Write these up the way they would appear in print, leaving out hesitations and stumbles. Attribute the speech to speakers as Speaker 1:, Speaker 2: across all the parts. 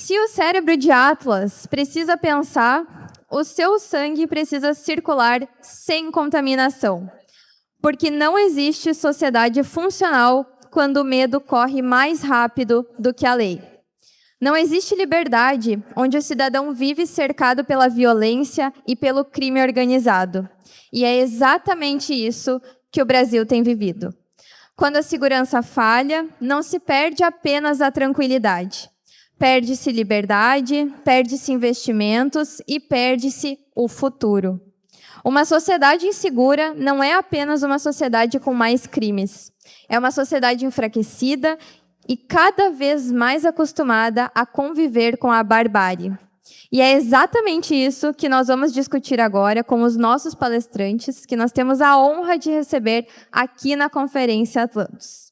Speaker 1: Se o cérebro de Atlas precisa pensar, o seu sangue precisa circular sem contaminação. Porque não existe sociedade funcional quando o medo corre mais rápido do que a lei. Não existe liberdade onde o cidadão vive cercado pela violência e pelo crime organizado. E é exatamente isso que o Brasil tem vivido. Quando a segurança falha, não se perde apenas a tranquilidade. Perde-se liberdade, perde-se investimentos e perde-se o futuro. Uma sociedade insegura não é apenas uma sociedade com mais crimes. É uma sociedade enfraquecida e cada vez mais acostumada a conviver com a barbárie. E é exatamente isso que nós vamos discutir agora com os nossos palestrantes, que nós temos a honra de receber aqui na Conferência Atlantos.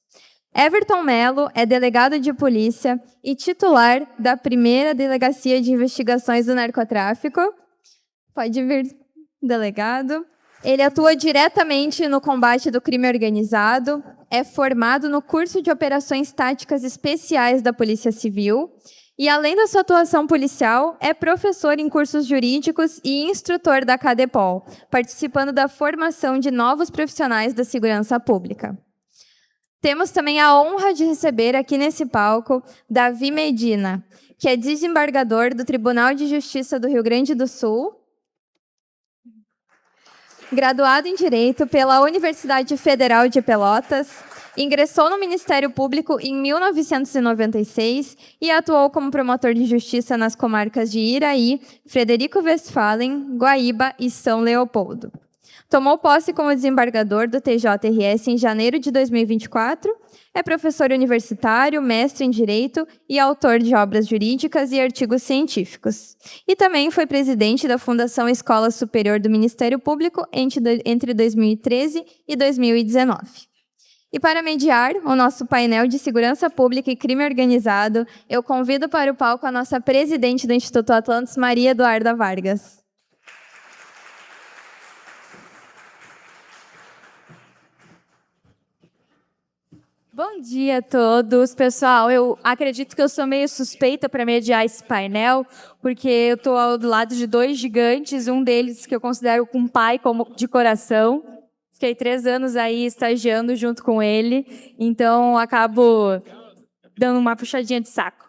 Speaker 1: Everton Mello é delegado de polícia e titular da primeira Delegacia de Investigações do Narcotráfico. Pode vir, delegado. Ele atua diretamente no combate do crime organizado, é formado no curso de Operações Táticas Especiais da Polícia Civil e, além da sua atuação policial, é professor em cursos jurídicos e instrutor da CADEPOL, participando da formação de novos profissionais da segurança pública. Temos também a honra de receber aqui nesse palco Davi Medina, que é desembargador do Tribunal de Justiça do Rio Grande do Sul, graduado em Direito pela Universidade Federal de Pelotas, ingressou no Ministério Público em 1996 e atuou como promotor de justiça nas comarcas de Iraí, Frederico Westphalen, Guaíba e São Leopoldo. Tomou posse como desembargador do TJRS em janeiro de 2024, é professor universitário, mestre em Direito e autor de obras jurídicas e artigos científicos. E também foi presidente da Fundação Escola Superior do Ministério Público entre 2013 e 2019. E para mediar o nosso painel de segurança pública e crime organizado, eu convido para o palco a nossa presidente do Instituto Atlantos, Maria Eduarda Vargas.
Speaker 2: Bom dia a todos. Pessoal, eu acredito que eu sou meio suspeita para mediar esse painel, porque eu estou ao lado de dois gigantes, um deles que eu considero um pai como de coração. Fiquei 3 anos aí estagiando junto com ele, então acabo dando uma puxadinha de saco.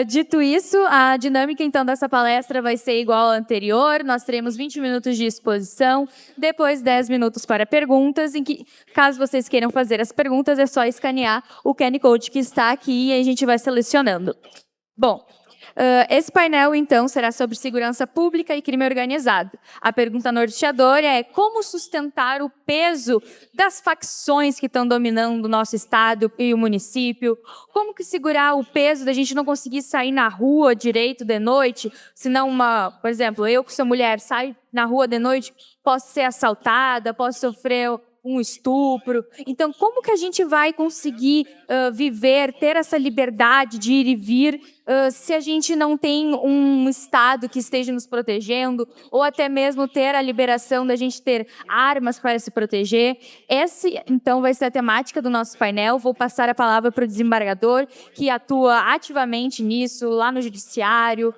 Speaker 2: Dito isso, a dinâmica então dessa palestra vai ser igual à anterior. Nós teremos 20 minutos de exposição, depois 10 minutos para perguntas, em que, caso vocês queiram fazer as perguntas, é só escanear o QR Code que está aqui e a gente vai selecionando. Bom, esse painel, então, será sobre segurança pública e crime organizado. A pergunta norteadora é como sustentar o peso das facções que estão dominando o nosso estado e o município, como que segurar o peso da gente não conseguir sair na rua direito de noite, senão por exemplo, eu que sou mulher, saio na rua de noite, posso ser assaltada, posso sofrer um estupro. Então, como que a gente vai conseguir viver, ter essa liberdade de ir e vir, se a gente não tem um Estado que esteja nos protegendo, ou até mesmo ter a liberação da gente ter armas para se proteger? Essa, então, vai ser a temática do nosso painel. Vou passar a palavra para o desembargador, que atua ativamente nisso, lá no Judiciário,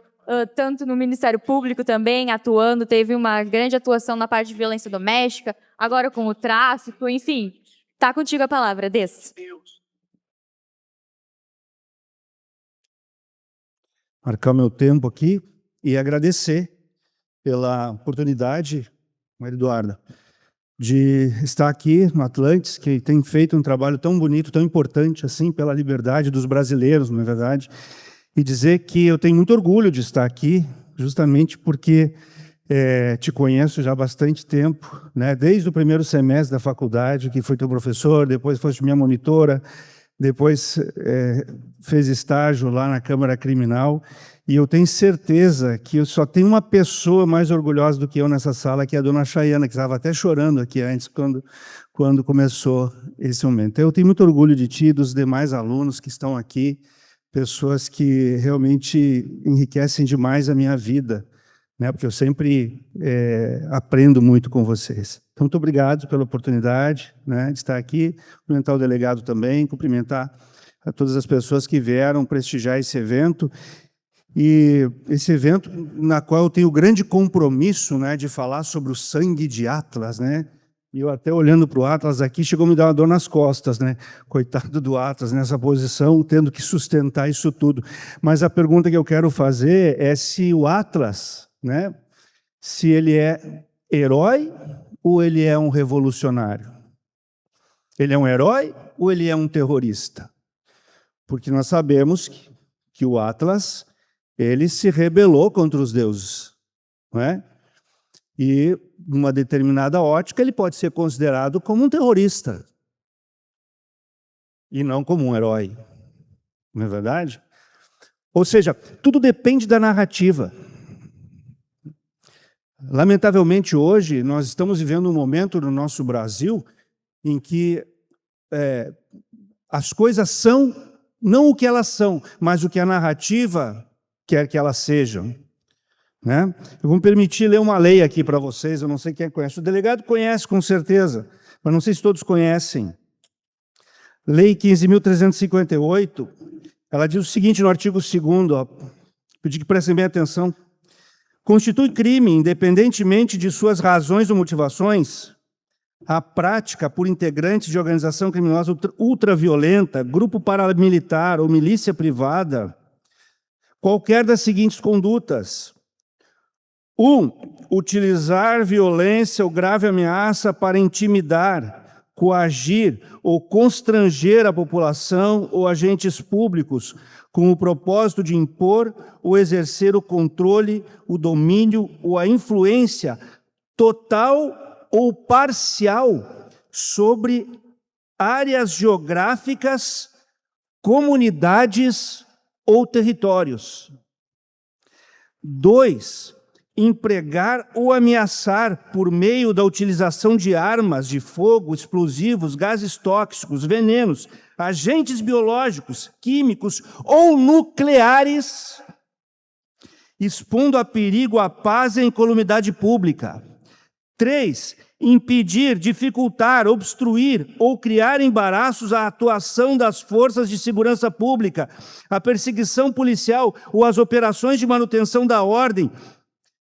Speaker 2: tanto no Ministério Público também, atuando, teve uma grande atuação na parte de violência doméstica, agora com o tráfico, enfim. Está contigo a palavra, Des.
Speaker 3: Marcar meu tempo aqui e agradecer pela oportunidade, Maria Eduarda, de estar aqui no Atlantis, que tem feito um trabalho tão bonito, tão importante assim, pela liberdade dos brasileiros, não é verdade? E dizer que eu tenho muito orgulho de estar aqui, justamente porque te conheço já há bastante tempo, né? Desde o primeiro semestre da faculdade, que foi teu professor, depois foste minha monitora, depois fez estágio lá na Câmara Criminal, e eu tenho certeza que eu só tenho uma pessoa mais orgulhosa do que eu nessa sala, que é a dona Chayana, que estava até chorando aqui antes, quando começou esse momento. Então, eu tenho muito orgulho de ti, dos demais alunos que estão aqui, pessoas que realmente enriquecem demais a minha vida, né? Porque eu sempre aprendo muito com vocês. Então, muito obrigado pela oportunidade, né, de estar aqui, cumprimentar o delegado também, cumprimentar a todas as pessoas que vieram prestigiar esse evento, E esse evento, na qual eu tenho grande compromisso, né, de falar sobre o sangue de Atlas, né? E eu até olhando para o Atlas aqui, chegou a me dar uma dor nas costas, né? Coitado do Atlas nessa posição, tendo que sustentar isso tudo. Mas a pergunta que eu quero fazer é se o Atlas, né, se ele é herói ou ele é um revolucionário? Ele é um herói ou ele é um terrorista? Porque nós sabemos que o Atlas, ele se rebelou contra os deuses, não é? E, numa determinada ótica, ele pode ser considerado como um terrorista e não como um herói. Não é verdade? Ou seja, tudo depende da narrativa. Lamentavelmente, hoje, nós estamos vivendo um momento no nosso Brasil em que as coisas são não o que elas são, mas o que a narrativa quer que elas sejam. Né? Eu vou me permitir ler uma lei aqui para vocês, eu não sei quem conhece. O delegado conhece, com certeza, mas não sei se todos conhecem. Lei 15.358, ela diz o seguinte no artigo 2º, pedi que prestem bem atenção. Constitui crime, independentemente de suas razões ou motivações, a prática por integrantes de organização criminosa ultraviolenta, grupo paramilitar ou milícia privada, qualquer das seguintes condutas. 1. Utilizar violência ou grave ameaça para intimidar, coagir ou constranger a população ou agentes públicos com o propósito de impor ou exercer o controle, o domínio ou a influência total ou parcial sobre áreas geográficas, comunidades ou territórios. 2. Empregar ou ameaçar por meio da utilização de armas de fogo, explosivos, gases tóxicos, venenos, agentes biológicos, químicos ou nucleares, expondo a perigo a paz e a incolumidade pública. 3. Impedir, dificultar, obstruir ou criar embaraços à atuação das forças de segurança pública, à perseguição policial ou às operações de manutenção da ordem,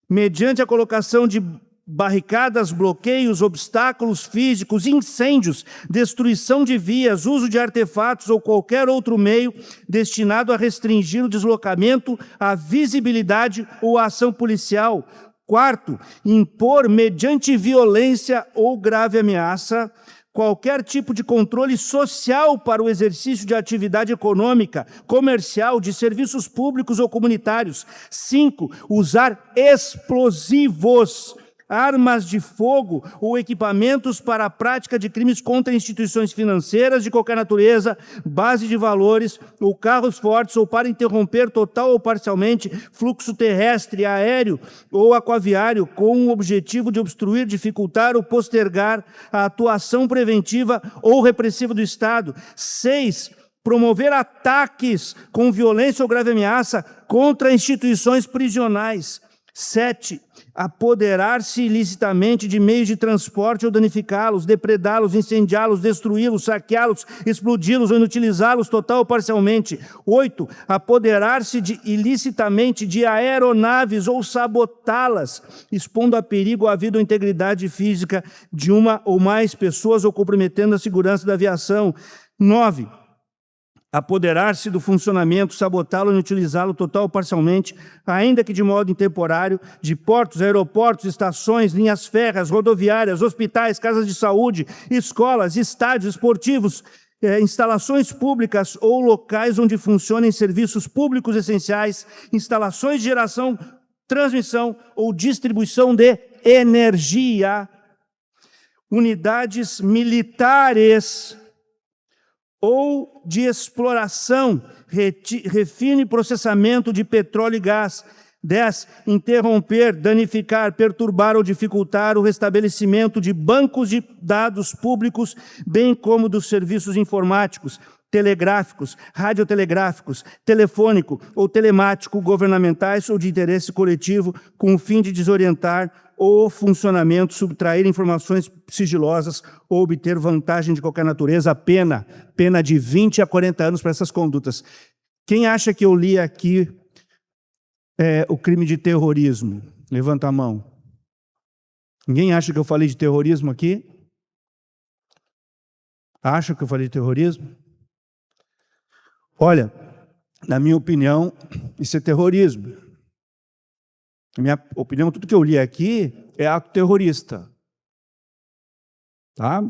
Speaker 3: mediante a colocação de barricadas, bloqueios, obstáculos físicos, incêndios, destruição de vias, uso de artefatos ou qualquer outro meio destinado a restringir o deslocamento, a visibilidade ou a ação policial. 4. Impor, mediante violência ou grave ameaça, qualquer tipo de controle social para o exercício de atividade econômica, comercial, de serviços públicos ou comunitários. 5. Usar explosivos, armas de fogo ou equipamentos para a prática de crimes contra instituições financeiras de qualquer natureza, base de valores ou carros fortes, ou para interromper total ou parcialmente fluxo terrestre, aéreo ou aquaviário, com o objetivo de obstruir, dificultar ou postergar a atuação preventiva ou repressiva do Estado. 6. Promover ataques com violência ou grave ameaça contra instituições prisionais. 7. Apoderar-se ilicitamente de meios de transporte ou danificá-los, depredá-los, incendiá-los, destruí-los, saqueá-los, explodi-los ou inutilizá-los total ou parcialmente. 8. Apoderar-se ilicitamente de aeronaves ou sabotá-las, expondo a perigo a vida ou integridade física de uma ou mais pessoas ou comprometendo a segurança da aviação. 9. Apoderar-se do funcionamento, sabotá-lo e utilizá-lo total ou parcialmente, ainda que de modo intemporário, de portos, aeroportos, estações, linhas férreas, rodoviárias, hospitais, casas de saúde, escolas, estádios esportivos, instalações públicas ou locais onde funcionem serviços públicos essenciais, instalações de geração, transmissão ou distribuição de energia, unidades militares ou de exploração, refino e processamento de petróleo e gás. 10. Interromper, danificar, perturbar ou dificultar o restabelecimento de bancos de dados públicos, bem como dos serviços informáticos, telegráficos, radiotelegráficos, telefônico ou telemático, governamentais ou de interesse coletivo, com o fim de desorientar o funcionamento, subtrair informações sigilosas ou obter vantagem de qualquer natureza. Pena de 20 a 40 anos para essas condutas. Quem acha que eu li aqui é o crime de terrorismo? Levanta a mão. Ninguém acha que eu falei de terrorismo aqui? Acha que eu falei de terrorismo? Olha, na minha opinião, isso é terrorismo. Na minha opinião, tudo que eu li aqui é ato terrorista. Tá?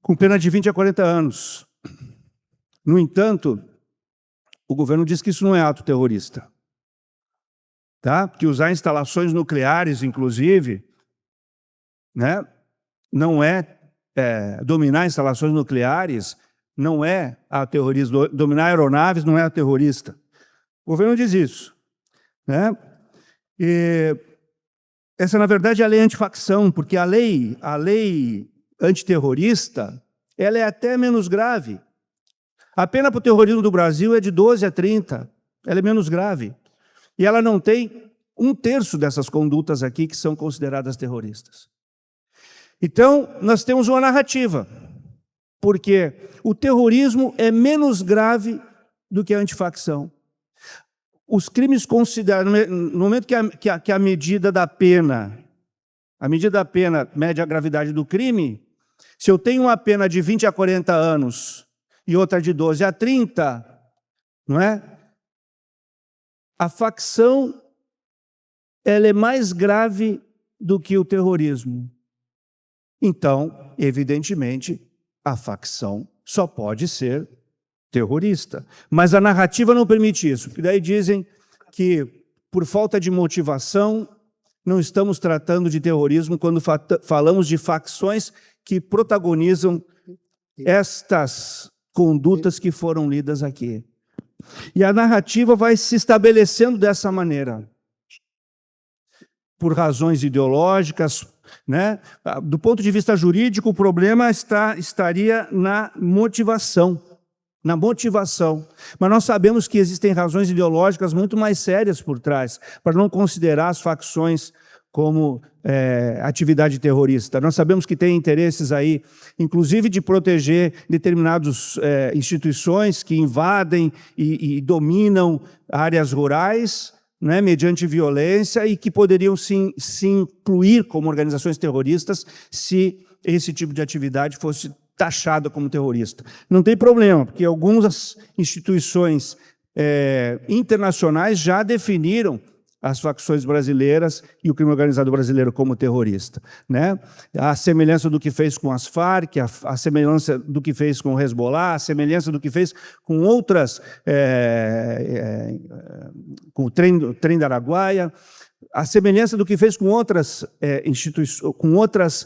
Speaker 3: Com pena de 20 a 40 anos. No entanto, o governo diz que isso não é ato terrorista. Tá? Que usar instalações nucleares, inclusive, né, não dominar instalações nucleares não é ato terrorista. Dominar aeronaves não é ato terrorista. O governo diz isso. Né? E essa, na verdade, é a lei antifacção, porque a lei antiterrorista ela é até menos grave. A pena para o terrorismo do Brasil é de 12 a 30. Ela é menos grave. E ela não tem 1/3 dessas condutas aqui que são consideradas terroristas. Então, nós temos uma narrativa, porque o terrorismo é menos grave do que a antifacção. Os crimes considerados, no momento que a medida da pena mede a gravidade do crime, se eu tenho uma pena de 20 a 40 anos e outra de 12 a 30, não é? A facção ela é mais grave do que o terrorismo. Então, evidentemente, a facção só pode ser terrorista. Mas a narrativa não permite isso, porque daí dizem que, por falta de motivação, não estamos tratando de terrorismo quando falamos de facções que protagonizam estas condutas que foram lidas aqui. E a narrativa vai se estabelecendo dessa maneira. Por razões ideológicas, né? Do ponto de vista jurídico, o problema estaria na motivação. Na motivação. Mas nós sabemos que existem razões ideológicas muito mais sérias por trás, para não considerar as facções como atividade terrorista. Nós sabemos que tem interesses aí, inclusive de proteger determinadas instituições que invadem e dominam áreas rurais, né, mediante violência, e que poderiam se incluir como organizações terroristas se esse tipo de atividade fosse taxada como terrorista. Não tem problema, porque algumas instituições internacionais já definiram as facções brasileiras e o crime organizado brasileiro como terrorista, né? A semelhança do que fez com as Farc, a semelhança do que fez com o Hezbollah, a semelhança do que fez com outras, com o trem da Araguaia, a semelhança do que fez com outras instituições, com outras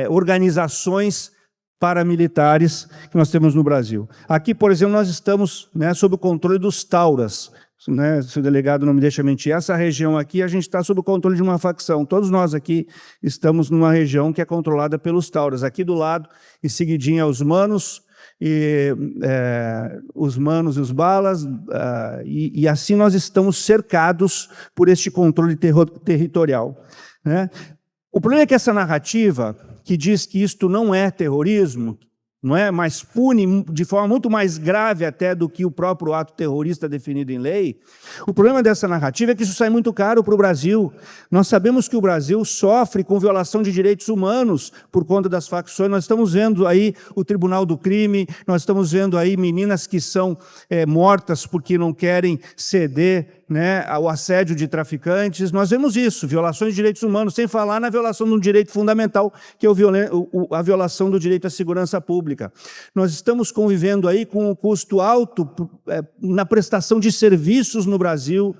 Speaker 3: organizações paramilitares que nós temos no Brasil. Aqui, por exemplo, nós estamos, né, sob o controle dos Tauras, né, se o delegado não me deixa mentir, essa região aqui a gente está sob o controle de uma facção. Todos nós aqui estamos numa região que é controlada pelos Tauras. Aqui do lado, em seguidinha, os Manos e os Balas, e assim nós estamos cercados por este controle territorial, né? O problema é que essa narrativa que diz que isto não é terrorismo, não é, mas pune de forma muito mais grave até do que o próprio ato terrorista definido em lei, o problema dessa narrativa é que isso sai muito caro para o Brasil. Nós sabemos que o Brasil sofre com violação de direitos humanos por conta das facções. Nós estamos vendo aí o Tribunal do Crime, nós estamos vendo aí meninas que são mortas porque não querem ceder, né, ao assédio de traficantes. Nós vemos isso, violações de direitos humanos, sem falar na violação de um direito fundamental, que é a violação do direito à segurança pública. Nós estamos convivendo aí com um custo alto na prestação de serviços no Brasil,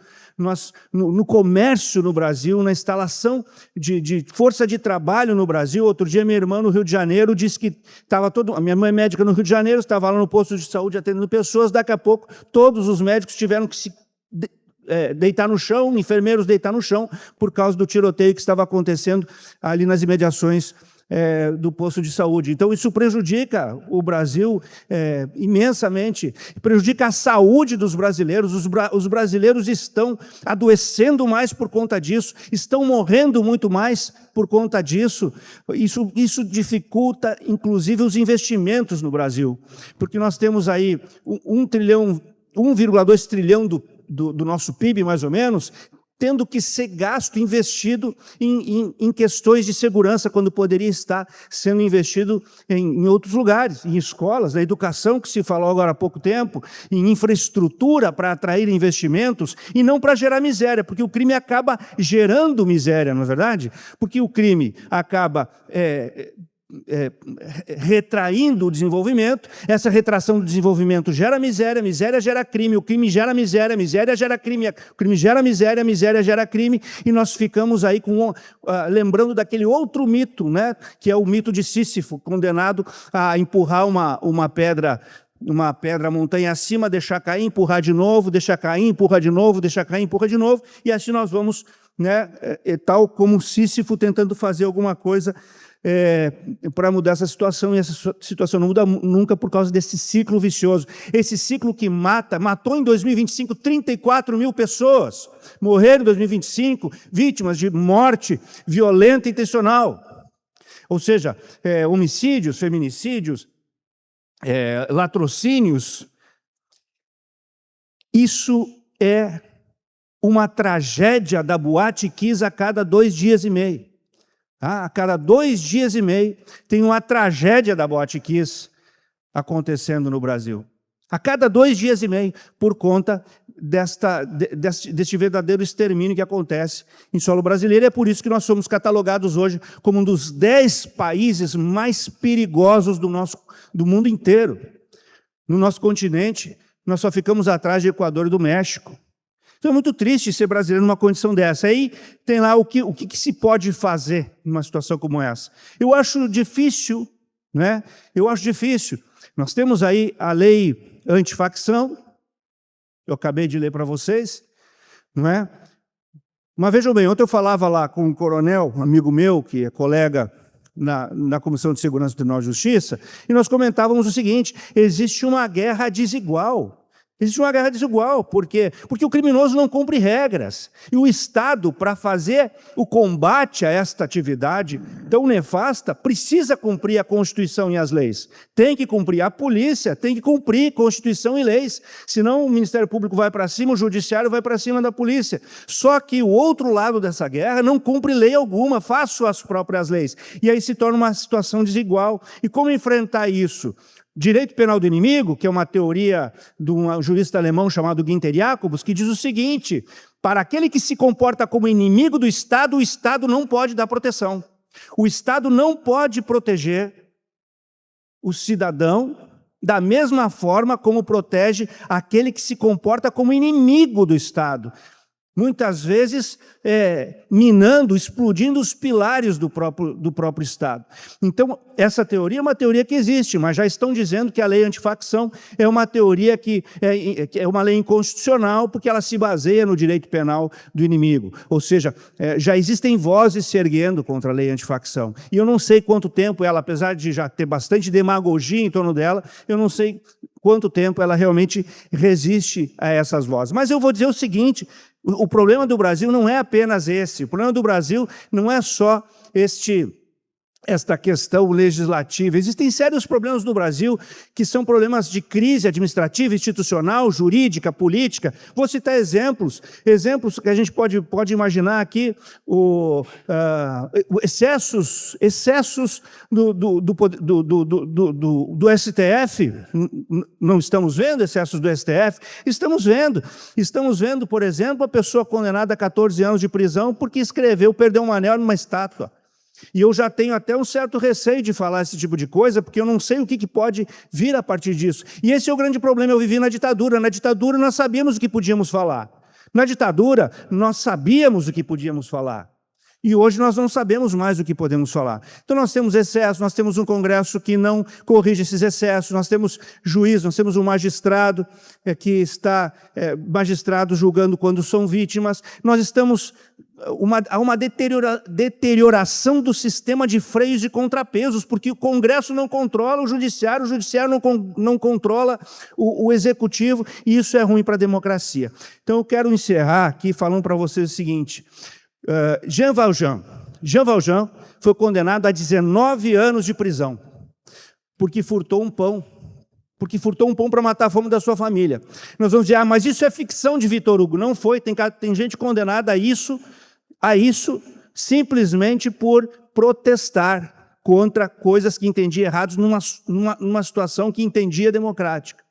Speaker 3: no comércio no Brasil, na instalação de força de trabalho no Brasil. Outro dia, minha irmã no Rio de Janeiro disse que estava a minha mãe é médica no Rio de Janeiro, estava lá no posto de saúde atendendo pessoas, daqui a pouco todos os médicos tiveram que se deitar no chão, enfermeiros deitar no chão, por causa do tiroteio que estava acontecendo ali nas imediações do posto de saúde. Então, isso prejudica o Brasil imensamente, prejudica a saúde dos brasileiros. Os brasileiros estão adoecendo mais por conta disso, estão morrendo muito mais por conta disso. Isso dificulta, inclusive, os investimentos no Brasil, porque nós temos aí 1,2 trilhão do nosso PIB, mais ou menos, tendo que ser gasto, investido em questões de segurança, quando poderia estar sendo investido em outros lugares, em escolas, na educação, que se falou agora há pouco tempo, em infraestrutura para atrair investimentos, e não para gerar miséria, porque o crime acaba gerando miséria, não é verdade? Porque o crime acaba retraindo o desenvolvimento, essa retração do desenvolvimento gera miséria, miséria gera crime, o crime gera miséria, miséria gera crime, o crime gera miséria, miséria gera crime, e nós ficamos aí lembrando daquele outro mito, né, que é o mito de Sísifo, condenado a empurrar uma pedra montanha acima, deixar cair, empurrar de novo, deixar cair, empurra de novo, deixar cair, empurra de novo, e assim nós vamos, né, tal como Sísifo tentando fazer alguma coisa para mudar essa situação, e essa situação não muda nunca por causa desse ciclo vicioso. Esse ciclo que matou em 2025 34 mil pessoas, morreram em 2025 vítimas de morte violenta e intencional. Ou seja, homicídios, feminicídios, latrocínios. Isso é uma tragédia da Boate Kiss a cada 2 dias e meio. A cada 2 dias e meio tem uma tragédia da Boate Kiss acontecendo no Brasil. A cada 2 dias e meio, por conta deste verdadeiro extermínio que acontece em solo brasileiro. É por isso que nós somos catalogados hoje como um dos 10 países mais perigosos do mundo inteiro. No nosso continente, nós só ficamos atrás de Equador e do México. Então é muito triste ser brasileiro numa condição dessa. Aí tem lá o que se pode fazer numa situação como essa. Eu acho difícil, né? Eu acho difícil. Nós temos aí a lei antifacção, eu acabei de ler para vocês, não é? Mas vejam bem, ontem eu falava lá com um coronel, um amigo meu, que é colega na Comissão de Segurança do Tribunal de Justiça, e nós comentávamos o seguinte: existe uma guerra desigual. Existe uma guerra desigual, por quê? Porque o criminoso não cumpre regras. E o Estado, para fazer o combate a esta atividade tão nefasta, precisa cumprir a Constituição e as leis. Tem que cumprir. A polícia tem que cumprir Constituição e leis. Senão o Ministério Público vai para cima, o Judiciário vai para cima da polícia. Só que o outro lado dessa guerra não cumpre lei alguma, faz suas próprias leis. E aí se torna uma situação desigual. E como enfrentar isso? Direito penal do inimigo, que é uma teoria de um jurista alemão chamado Günther Jacobs, que diz o seguinte: para aquele que se comporta como inimigo do Estado, o Estado não pode dar proteção. O Estado não pode proteger o cidadão da mesma forma como protege aquele que se comporta como inimigo do Estado. Muitas vezes minando, explodindo os pilares do próprio Estado. Então, essa teoria é uma teoria que existe, mas já estão dizendo que a lei antifacção é uma teoria que é uma lei inconstitucional, porque ela se baseia no direito penal do inimigo. Ou seja, já existem vozes se erguendo contra a lei antifacção. E eu não sei quanto tempo ela, apesar de já ter bastante demagogia em torno dela, eu não sei quanto tempo ela realmente resiste a essas vozes. Mas eu vou dizer o seguinte: o problema do Brasil não é apenas esse. O problema do Brasil não é só esta questão legislativa. Existem sérios problemas no Brasil que são problemas de crise administrativa, institucional, jurídica, política. Vou citar exemplos que a gente pode imaginar aqui: excessos do STF. Não estamos vendo excessos do STF? Estamos vendo, por exemplo, a pessoa condenada a 14 anos de prisão porque perdeu um anel numa estátua. E eu já tenho até um certo receio de falar esse tipo de coisa, porque eu não sei o que pode vir a partir disso. E esse é o grande problema. Eu vivi na ditadura. Na ditadura nós sabíamos o que podíamos falar. Na ditadura nós sabíamos o que podíamos falar. E hoje nós não sabemos mais o que podemos falar. Então nós temos excessos, nós temos um Congresso que não corrige esses excessos, nós temos juiz, nós temos um magistrado que está magistrado julgando quando são vítimas. Nós estamos há uma deterioração do sistema de freios e contrapesos, porque o Congresso não controla o Judiciário não controla o Executivo, e isso é ruim para a democracia. Então eu quero encerrar aqui falando para vocês o seguinte: Jean Valjean foi condenado a 19 anos de prisão, porque furtou um pão porque furtou um pão para matar a fome da sua família. Nós vamos dizer, mas isso é ficção de Vitor Hugo. Não foi, tem gente condenada a isso simplesmente por protestar contra coisas que entendia errados numa situação que entendia democrática.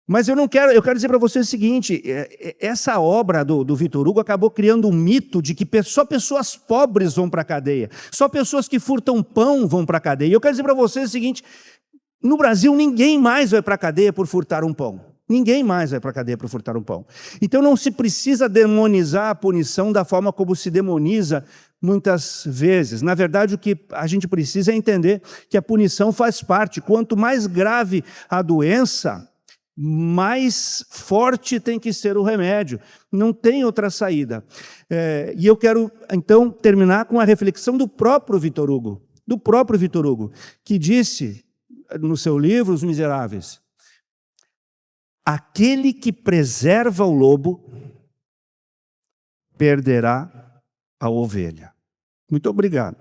Speaker 3: Mas eu quero dizer para você o seguinte, essa obra do Vitor Hugo acabou criando um mito de que só pessoas pobres vão para a cadeia, só pessoas que furtam pão vão para a cadeia. E eu quero dizer para você o seguinte, no Brasil ninguém mais vai para a cadeia por furtar um pão. Ninguém mais vai para a cadeia por furtar um pão. Então não se precisa demonizar a punição da forma como se demoniza muitas vezes. Na verdade, o que a gente precisa é entender que a punição faz parte. Quanto mais grave a doença, mais forte tem que ser o remédio. Não tem outra saída. E eu quero, então, terminar com a reflexão do próprio Vitor Hugo, que disse no seu livro, Os Miseráveis, aquele que preserva o lobo perderá a ovelha. Muito obrigado.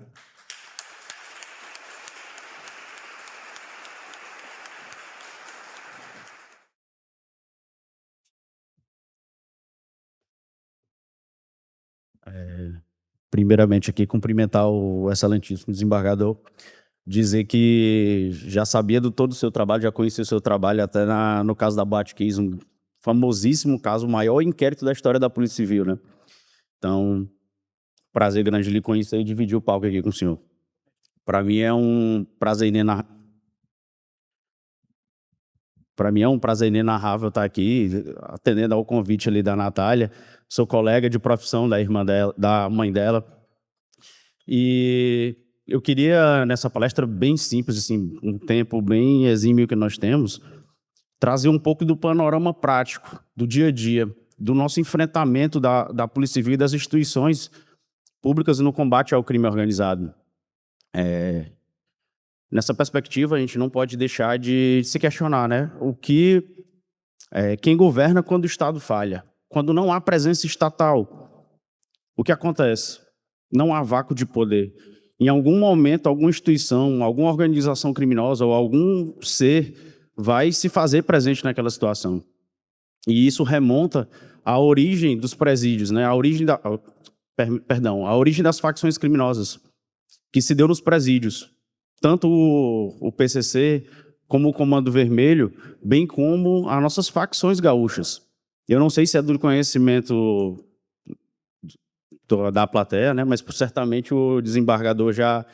Speaker 4: Primeiramente aqui cumprimentar o excelentíssimo desembargador, dizer que já sabia de todo o seu trabalho, já conhecia o seu trabalho até no caso da Batcase, um famosíssimo caso, o maior inquérito da história da Polícia Civil, né? Então, prazer grande lhe conhecer e dividir o palco aqui com o senhor. Para mim é um prazer inenarrável estar aqui, atendendo ao convite ali da Natália. Sou colega de profissão da irmã dela, da mãe dela. E eu queria, nessa palestra bem simples, assim, um tempo bem exímio que nós temos, trazer um pouco do panorama prático, do dia a dia, do nosso enfrentamento da Polícia Civil e das instituições públicas no combate ao crime organizado. Nessa perspectiva, a gente não pode deixar de se questionar, né? Quem governa quando o Estado falha? Quando não há presença estatal, o que acontece? Não há vácuo de poder. Em algum momento, alguma instituição, alguma organização criminosa ou algum ser vai se fazer presente naquela situação. E isso remonta à origem dos presídios, né? A origem das facções criminosas, que se deu nos presídios. Tanto o PCC, como o Comando Vermelho, bem como as nossas facções gaúchas. Eu não sei se é do conhecimento da plateia, né? Mas certamente o desembargador já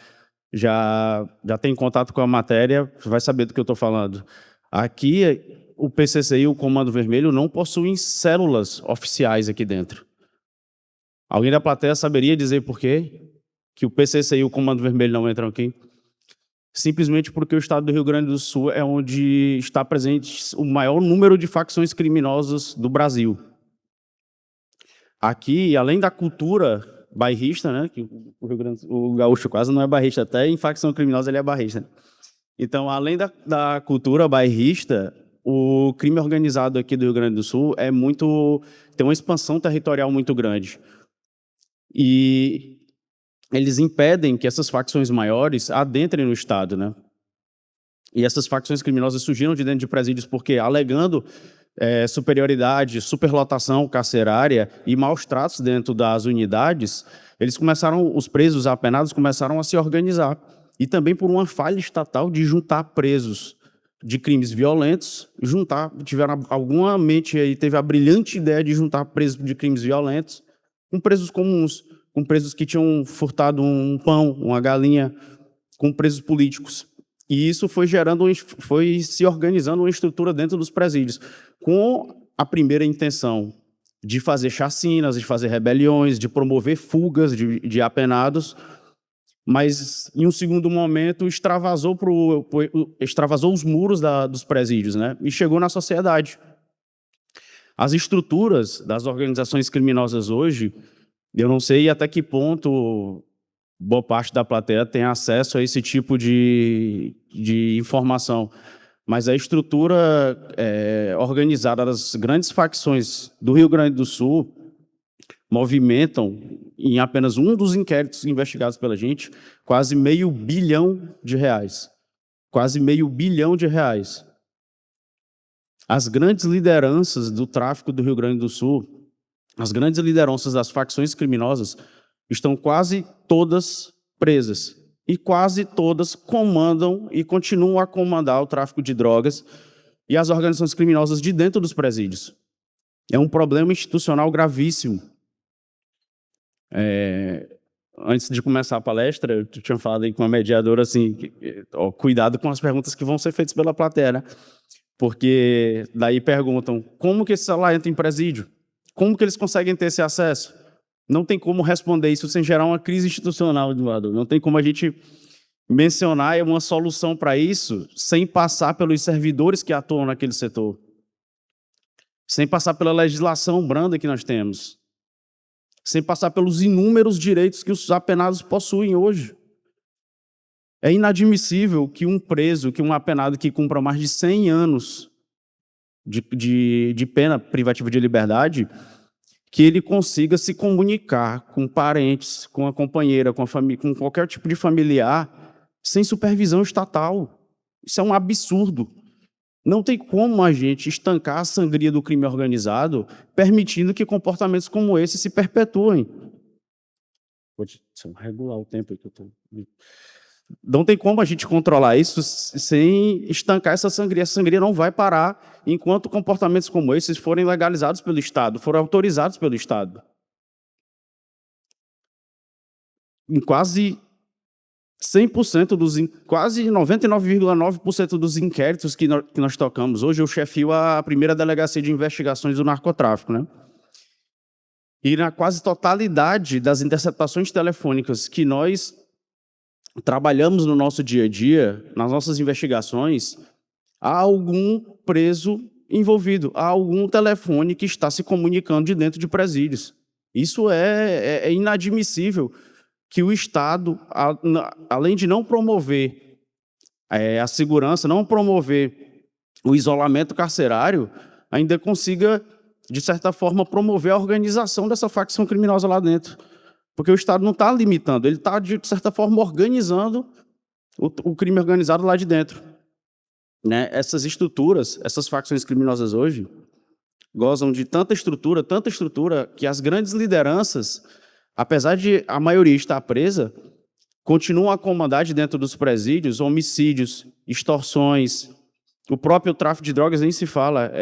Speaker 4: tem contato com a matéria, vai saber do que eu estou falando. Aqui, o PCC e o Comando Vermelho não possuem células oficiais aqui dentro. Alguém da plateia saberia dizer por quê que o PCC e o Comando Vermelho não entram aqui? Simplesmente porque o estado do Rio Grande do Sul é onde está presente o maior número de facções criminosas do Brasil. Aqui, além da cultura bairrista, né, que o gaúcho quase não é bairrista, até em facção criminosa ele é bairrista. Então, além da cultura bairrista, o crime organizado aqui do Rio Grande do Sul tem uma expansão territorial muito grande. E eles impedem que essas facções maiores adentrem no Estado, né? E essas facções criminosas surgiram de dentro de presídios porque, alegando superioridade, superlotação carcerária e maus tratos dentro das unidades, os presos apenados começaram a se organizar. E também por uma falha estatal de juntar presos de crimes violentos, tiveram alguma mente aí, teve a brilhante ideia de juntar presos de crimes violentos com presos comuns, com presos que tinham furtado um pão, uma galinha, com presos políticos. E isso foi se organizando uma estrutura dentro dos presídios, com a primeira intenção de fazer chacinas, de fazer rebeliões, de promover fugas de apenados, mas, em um segundo momento, extravasou os muros dos presídios, né? E chegou na sociedade. As estruturas das organizações criminosas hoje, eu não sei até que ponto boa parte da plateia tem acesso a esse tipo de informação, mas a estrutura organizada das grandes facções do Rio Grande do Sul movimentam, em apenas um dos inquéritos investigados pela gente, quase R$500 milhão. quase R$500 bilhão. As grandes lideranças do tráfico do Rio Grande do Sul, as grandes lideranças das facções criminosas, estão quase todas presas. E quase todas comandam e continuam a comandar o tráfico de drogas e as organizações criminosas de dentro dos presídios. É um problema institucional gravíssimo. Antes de começar a palestra, eu tinha falado aí com uma mediadora assim, cuidado com as perguntas que vão ser feitas pela plateia, né? Porque daí perguntam, como que esse celular entra em presídio? Como que eles conseguem ter esse acesso? Não tem como responder isso sem gerar uma crise institucional, Eduardo. Não tem como a gente mencionar uma solução para isso sem passar pelos servidores que atuam naquele setor. Sem passar pela legislação branda que nós temos. Sem passar pelos inúmeros direitos que os apenados possuem hoje. É inadmissível que um preso, que um apenado que cumpra mais de 100 anos de pena privativa de liberdade, que ele consiga se comunicar com parentes, com a companheira, com a família, com qualquer tipo de familiar, sem supervisão estatal. Isso é um absurdo. Não tem como a gente estancar a sangria do crime organizado, permitindo que comportamentos como esse se perpetuem. Vou regular o tempo que eu estou... Não tem como a gente controlar isso sem estancar essa sangria. Essa sangria não vai parar enquanto comportamentos como esses forem legalizados pelo Estado, forem autorizados pelo Estado. Em quase 100% quase 99,9% dos inquéritos que nós tocamos. Hoje eu chefio a primeira delegacia de investigações do narcotráfico, né? E na quase totalidade das interceptações telefônicas que nós trabalhamos no nosso dia a dia, nas nossas investigações, há algum preso envolvido, há algum telefone que está se comunicando de dentro de presídios. Isso é inadmissível que o Estado, além de não promover a segurança, não promover o isolamento carcerário, ainda consiga, de certa forma, promover a organização dessa facção criminosa lá dentro. Porque o Estado não está limitando, ele está, de certa forma, organizando o crime organizado lá de dentro. Né? Essas estruturas, essas facções criminosas hoje, gozam de tanta estrutura, que as grandes lideranças, apesar de a maioria estar presa, continuam a comandar de dentro dos presídios homicídios, extorsões, o próprio tráfico de drogas nem se fala,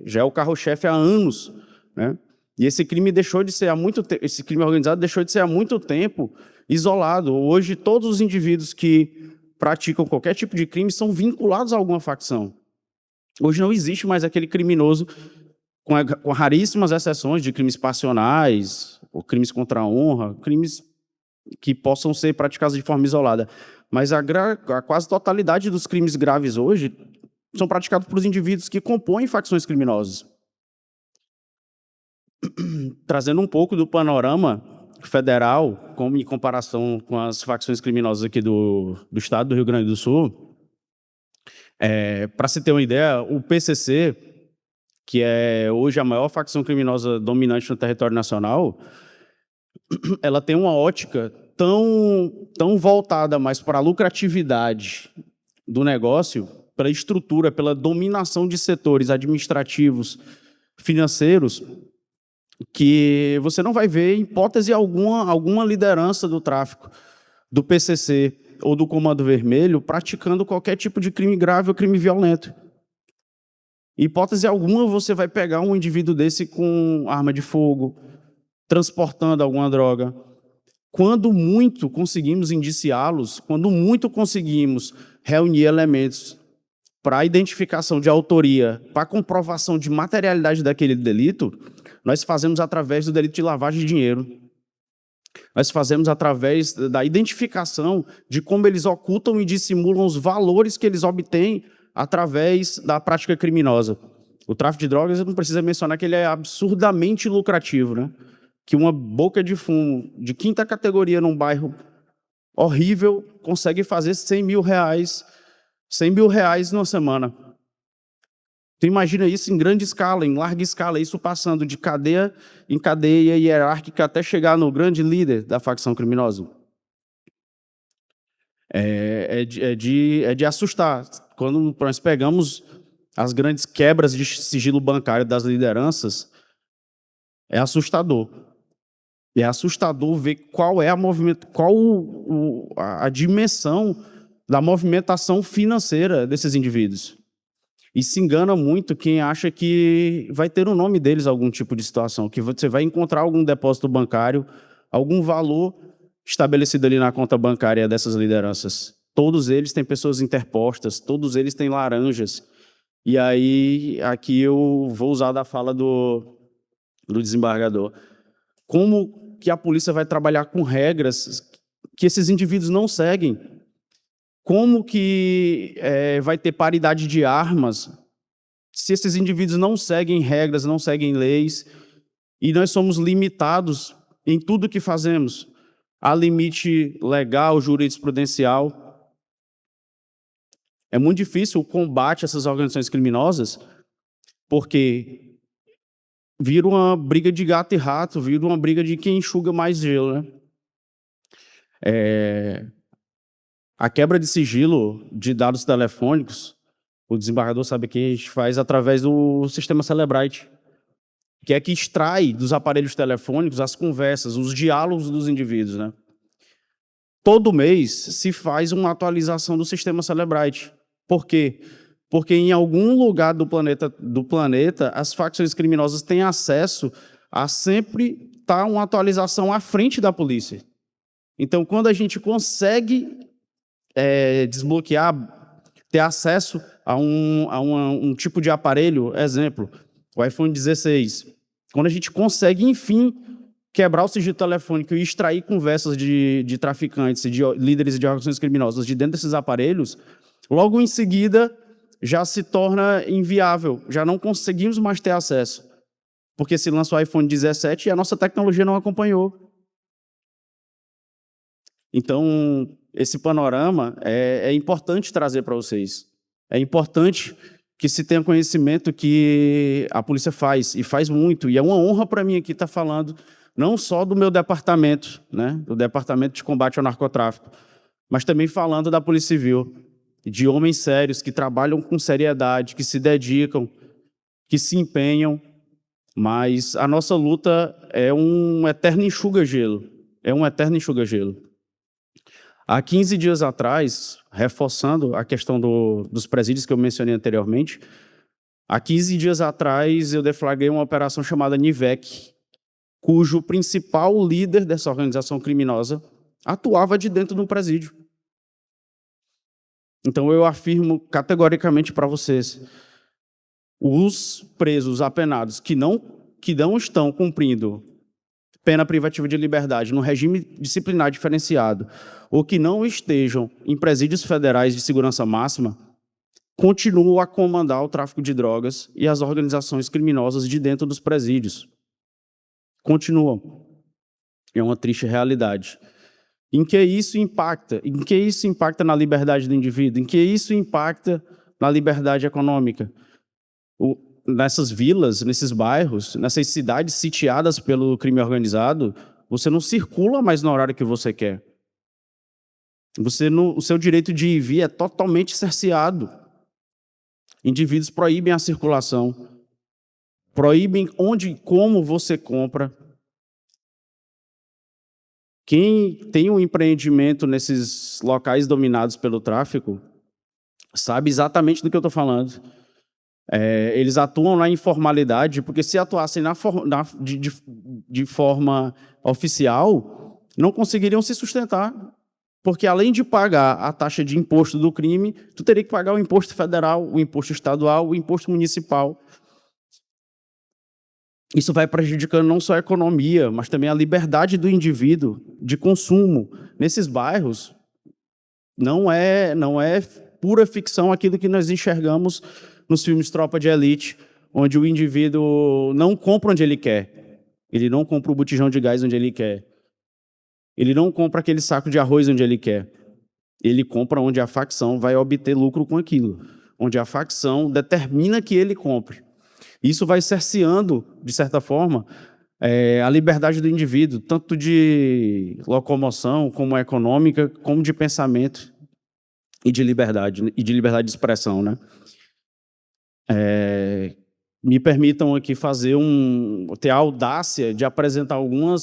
Speaker 4: já é o carro-chefe há anos, né? E esse crime deixou de ser esse crime organizado deixou de ser há muito tempo isolado. Hoje, todos os indivíduos que praticam qualquer tipo de crime são vinculados a alguma facção. Hoje não existe mais aquele criminoso, com raríssimas exceções de crimes passionais, ou crimes contra a honra, crimes que possam ser praticados de forma isolada. Mas a quase totalidade dos crimes graves hoje são praticados por indivíduos que compõem facções criminosas. Trazendo um pouco do panorama federal, como em comparação com as facções criminosas aqui do estado do Rio Grande do Sul, para se ter uma ideia, o PCC, que é hoje a maior facção criminosa dominante no território nacional, ela tem uma ótica tão voltada mais para a lucratividade do negócio, pela estrutura, pela dominação de setores administrativos, financeiros, que você não vai ver, em hipótese alguma liderança do tráfico, do PCC ou do Comando Vermelho praticando qualquer tipo de crime grave ou crime violento. Em hipótese alguma, você vai pegar um indivíduo desse com arma de fogo, transportando alguma droga. Quando muito conseguimos indiciá-los, quando muito conseguimos reunir elementos para a identificação de autoria, para a comprovação de materialidade daquele delito, nós fazemos através do delito de lavagem de dinheiro. Nós fazemos através da identificação de como eles ocultam e dissimulam os valores que eles obtêm através da prática criminosa. O tráfico de drogas, eu não preciso mencionar que ele é absurdamente lucrativo, né? Que uma boca de fumo de quinta categoria num bairro horrível consegue fazer R$100 mil numa semana. Tu imagina isso em grande escala, em larga escala, isso passando de cadeia em cadeia hierárquica até chegar no grande líder da facção criminosa. é de assustar. Quando nós pegamos as grandes quebras de sigilo bancário das lideranças, é assustador. É assustador ver qual é a dimensão da movimentação financeira desses indivíduos. E se engana muito quem acha que vai ter o nome deles algum tipo de situação, que você vai encontrar algum depósito bancário, algum valor estabelecido ali na conta bancária dessas lideranças. Todos eles têm pessoas interpostas, todos eles têm laranjas. E aí, aqui eu vou usar da fala do desembargador. Como que a polícia vai trabalhar com regras que esses indivíduos não seguem? Como que vai ter paridade de armas se esses indivíduos não seguem regras, não seguem leis, e nós somos limitados em tudo que fazemos? Há limite legal, jurisprudencial. É muito difícil o combate a essas organizações criminosas, porque vira uma briga de gato e rato, vira uma briga de quem enxuga mais gelo, né? A quebra de sigilo de dados telefônicos, o desembargador sabe que a gente faz através do sistema Cellebrite, que é que extrai dos aparelhos telefônicos as conversas, os diálogos dos indivíduos, né? Todo mês se faz uma atualização do sistema Cellebrite. Por quê? Porque em algum lugar do planeta as facções criminosas têm acesso a sempre estar uma atualização à frente da polícia. Então, quando a gente consegue desbloquear, ter acesso a um tipo de aparelho, exemplo, o iPhone 16, quando a gente consegue, enfim, quebrar o sigilo telefônico e extrair conversas de traficantes e de líderes de organizações criminosas de dentro desses aparelhos, logo em seguida já se torna inviável, já não conseguimos mais ter acesso, porque se lança o iPhone 17 e a nossa tecnologia não acompanhou. Então, esse panorama é importante trazer para vocês. É importante que se tenha conhecimento que a polícia faz, e faz muito. E é uma honra para mim aqui estar falando, não só do meu departamento, né, do Departamento de Combate ao Narcotráfico, mas também falando da Polícia Civil, de homens sérios que trabalham com seriedade, que se dedicam, que se empenham. Mas a nossa luta é um eterno enxuga-gelo. É um eterno enxuga-gelo. Há 15 dias atrás, reforçando a questão dos presídios que eu mencionei anteriormente, há 15 dias atrás eu deflagrei uma operação chamada NIVEC, cujo principal líder dessa organização criminosa atuava de dentro do presídio. Então eu afirmo categoricamente para vocês, os presos apenados que não estão cumprindo pena privativa de liberdade no regime disciplinar diferenciado, ou que não estejam em presídios federais de segurança máxima, continuam a comandar o tráfico de drogas e as organizações criminosas de dentro dos presídios. Continuam. É uma triste realidade. Em que isso impacta? Em que isso impacta na liberdade do indivíduo? Em que isso impacta na liberdade econômica? Nessas vilas, nesses bairros, nessas cidades sitiadas pelo crime organizado, você não circula mais no horário que você quer. O seu direito de ir e vir é totalmente cerceado. Indivíduos proíbem a circulação, proíbem onde e como você compra. Quem tem um empreendimento nesses locais dominados pelo tráfico sabe exatamente do que eu estou falando. Eles atuam na informalidade, porque se atuassem de forma oficial, não conseguiriam se sustentar. Porque além de pagar a taxa de imposto do crime, tu teria que pagar o imposto federal, o imposto estadual, o imposto municipal. Isso vai prejudicando não só a economia, mas também a liberdade do indivíduo de consumo. Nesses bairros, não é pura ficção aquilo que nós enxergamos nos filmes Tropa de Elite, onde o indivíduo não compra onde ele quer. Ele não compra o botijão de gás onde ele quer. Ele não compra aquele saco de arroz onde ele quer. Ele compra onde a facção vai obter lucro com aquilo. Onde a facção determina que ele compre. Isso vai cerceando, de certa forma, a liberdade do indivíduo, tanto de locomoção, como econômica, como de pensamento. e de liberdade de expressão, né? Me permitam aqui ter a audácia de apresentar algumas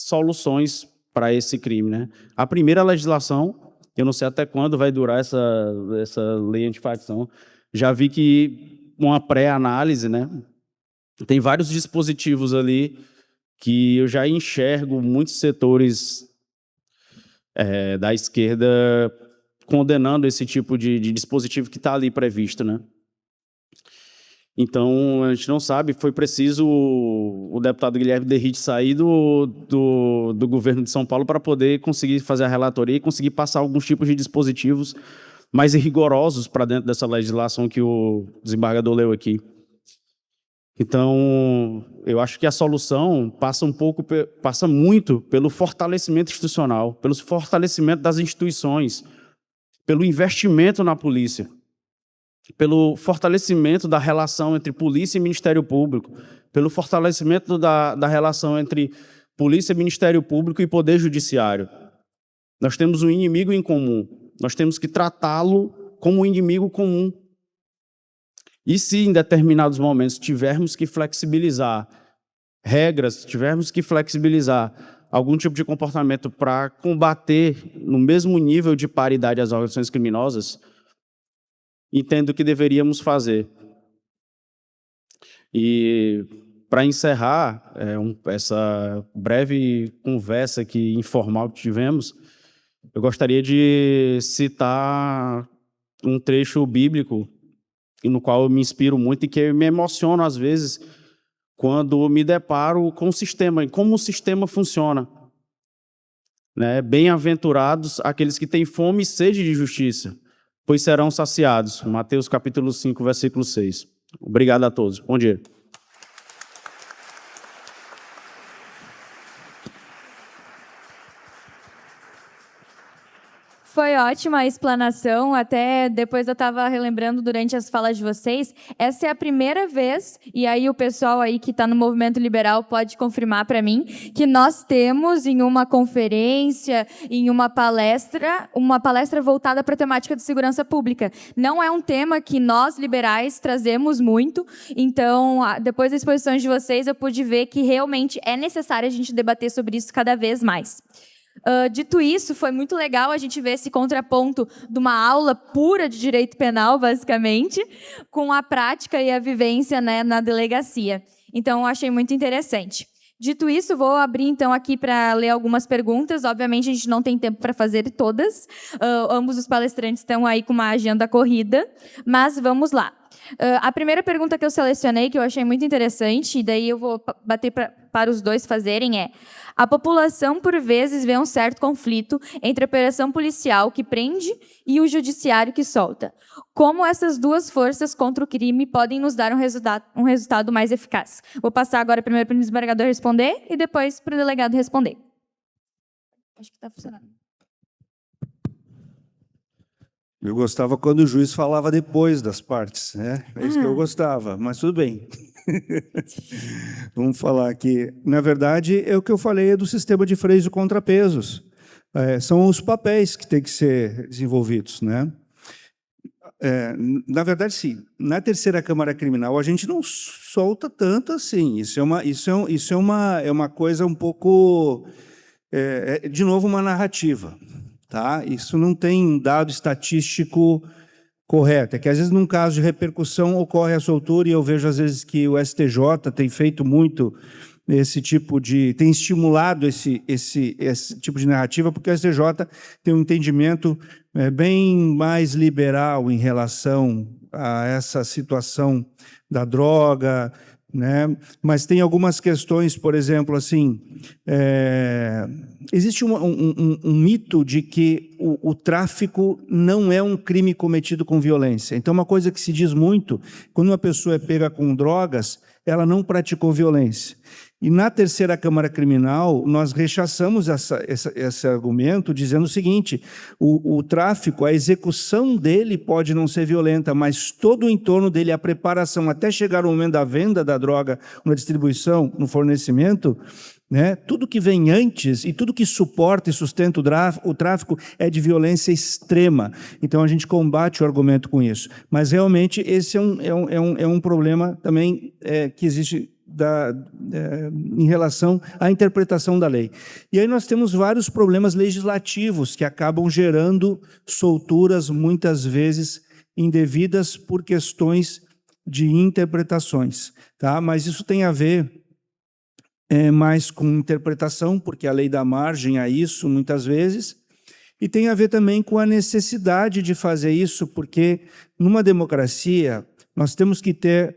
Speaker 4: soluções para esse crime, né? A primeira legislação, eu não sei até quando vai durar essa lei antifacção, já vi que uma pré-análise, né? Tem vários dispositivos ali que eu já enxergo muitos setores da esquerda condenando esse tipo de dispositivo que está ali previsto, né? Então, a gente não sabe, foi preciso o deputado Guilherme Derrite sair do governo de São Paulo para poder conseguir fazer a relatoria e conseguir passar alguns tipos de dispositivos mais rigorosos para dentro dessa legislação que o desembargador leu aqui. Então, eu acho que a solução passa muito pelo fortalecimento institucional, pelo fortalecimento das instituições, pelo investimento na polícia, pelo fortalecimento da relação entre polícia e Ministério Público, pelo fortalecimento da relação entre polícia, Ministério Público e Poder Judiciário. Nós temos um inimigo em comum, nós temos que tratá-lo como um inimigo comum. E se em determinados momentos tivermos que flexibilizar regras, tivermos que flexibilizar algum tipo de comportamento para combater no mesmo nível de paridade as organizações criminosas, entendo que deveríamos fazer. E, para encerrar essa breve conversa aqui informal que tivemos, eu gostaria de citar um trecho bíblico no qual eu me inspiro muito e que eu me emociono às vezes quando me deparo com o sistema, e como o sistema funciona. Né? Bem-aventurados aqueles que têm fome e sede de justiça, pois serão saciados. Mateus capítulo 5, versículo 6. Obrigado a todos. Bom dia.
Speaker 2: Foi ótima a explanação, até depois eu estava relembrando durante as falas de vocês, essa é a primeira vez, e aí o pessoal aí que está no movimento liberal pode confirmar para mim, que nós temos em uma conferência, em uma palestra voltada para a temática de segurança pública. Não é um tema que nós liberais trazemos muito, então depois das exposições de vocês eu pude ver que realmente é necessário a gente debater sobre isso cada vez mais. Dito isso, foi muito legal a gente ver esse contraponto de uma aula pura de direito penal, basicamente, com a prática e a vivência, né, na delegacia. Então, eu achei muito interessante. Dito isso, vou abrir então aqui para ler algumas perguntas. Obviamente, a gente não tem tempo para fazer todas. Ambos os palestrantes estão aí com uma agenda corrida, mas vamos lá. A primeira pergunta que eu selecionei, que eu achei muito interessante, e daí eu vou bater para os dois fazerem, é: a população, por vezes, vê um certo conflito entre a operação policial que prende e o judiciário que solta. Como essas duas forças contra o crime podem nos dar um resultado mais eficaz? Vou passar agora primeiro para o desembargador responder e depois para o delegado responder. Acho que está funcionando.
Speaker 3: Eu gostava quando o juiz falava depois das partes, né? É isso que eu gostava, mas tudo bem. Vamos falar aqui. Na verdade, o que eu falei é do sistema de freios e contrapesos. São os papéis que têm que ser desenvolvidos, né? Na verdade, sim. Na terceira Câmara Criminal, a gente não solta tanto assim. Isso é uma coisa um pouco... de novo, uma narrativa. Tá? Isso não tem um dado estatístico correto. É que, às vezes, num caso de repercussão, ocorre a soltura, e eu vejo, às vezes, que o STJ tem feito muito esse tipo de... tem estimulado esse tipo de narrativa, porque o STJ tem um entendimento bem mais liberal em relação a essa situação da droga, né? Mas tem algumas questões, por exemplo, assim, existe um mito de que o tráfico não é um crime cometido com violência. Então, uma coisa que se diz muito, quando uma pessoa é pega com drogas, ela não praticou violência. E na terceira Câmara Criminal, nós rechaçamos esse argumento, dizendo o seguinte: o tráfico, a execução dele pode não ser violenta, mas todo o entorno dele, a preparação até chegar o momento da venda da droga, na distribuição, no fornecimento, né, tudo que vem antes e tudo que suporta e sustenta o tráfico é de violência extrema. Então a gente combate o argumento com isso. Mas realmente esse é um problema também que existe em relação à interpretação da lei. E aí nós temos vários problemas legislativos que acabam gerando solturas, muitas vezes indevidas, por questões de interpretações. Tá? Mas isso tem a ver mais com interpretação, porque a lei dá margem a isso, muitas vezes, e tem a ver também com a necessidade de fazer isso, porque numa democracia nós temos que ter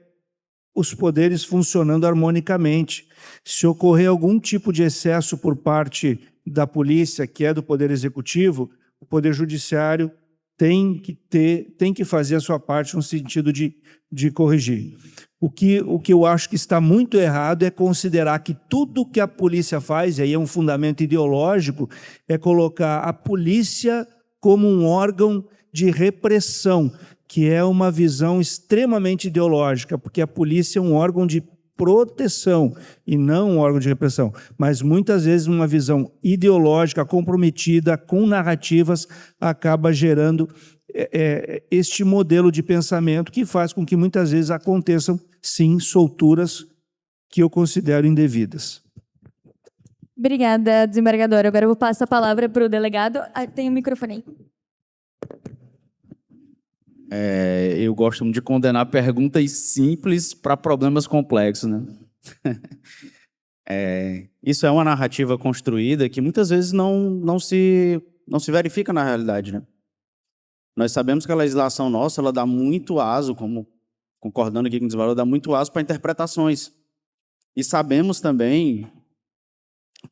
Speaker 3: os poderes funcionando harmonicamente. Se ocorrer algum tipo de excesso por parte da polícia, que é do Poder Executivo, o Poder Judiciário tem que fazer a sua parte no sentido de corrigir. O que eu acho que está muito errado é considerar que tudo que a polícia faz, e aí é um fundamento ideológico, é colocar a polícia como um órgão de repressão, que é uma visão extremamente ideológica, porque a polícia é um órgão de proteção e não um órgão de repressão, mas muitas vezes uma visão ideológica comprometida com narrativas acaba gerando este modelo de pensamento que faz com que muitas vezes aconteçam, sim, solturas que eu considero indevidas.
Speaker 2: Obrigada, desembargadora. Agora eu vou passar a palavra para o delegado. Tem um microfone aí.
Speaker 4: Eu gosto de condenar perguntas simples para problemas complexos, né? Isso é uma narrativa construída que muitas vezes não se verifica na realidade, né? Nós sabemos que a legislação nossa ela dá muito aso, como concordando aqui com o desembargador, dá muito aso para interpretações. E sabemos também